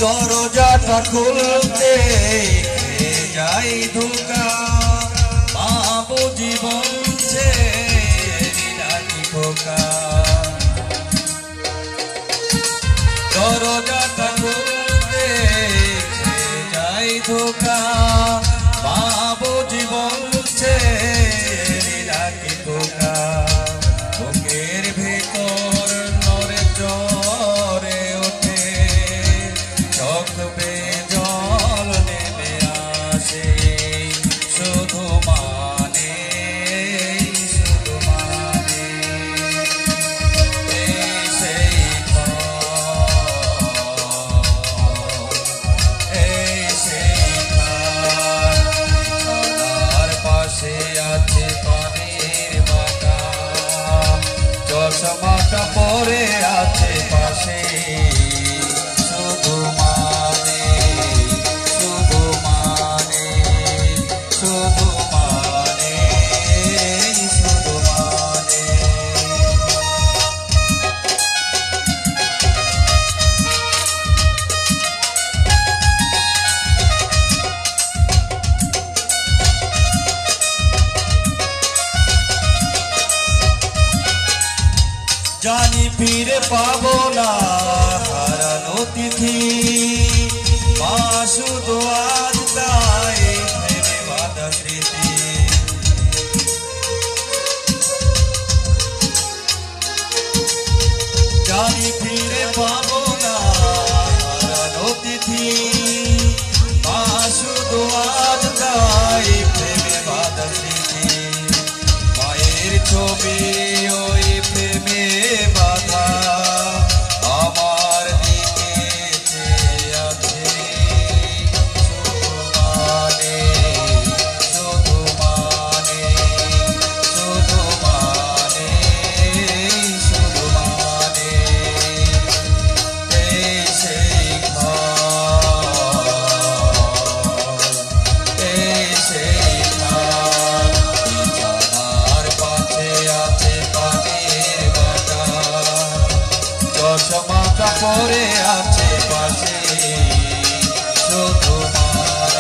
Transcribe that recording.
দরজাটা খুলতে যাই ধোকা, বাবুজি বলছে নাকি খোকা। দরজাটা খুলতে যাই ধোকা, বাবুজি বলছে নাকি খোকা। বুকের ভেতর নড়ে জ্বরে ওঠে, চোখ বেয়ে জল নেমে আসে, শুধু মানে শুধু মানে এই সেই এই সেই খানার পাশে আছে পানির বাগান, চশমাটা পরে আছে পাশে, শুধু মানে শুধু মানে শুধু মানে শুধু মানে। জানি ফিরে পাবো না হারানো তিথি, মা শুধু আজ তাই প্রেমে বাঁধা স্মৃতি। জানি ফিরে পাবো না হারানো তিথি, মা শুধু আজ তাই প্রেমে বাঁধা স্মৃতি। মায়ের ছবি ওই প্রেমে বাধা, আমার দিকে চেয়ে আছে, শুধু মানে শুধু মানে শুধু মানে শুধু মানে এই সেই ঘর, এই সেই ঘর। বিছানার পাশে আছে পানির বাগান, চশমাটা পরে আছে পাশে, শুধু মানে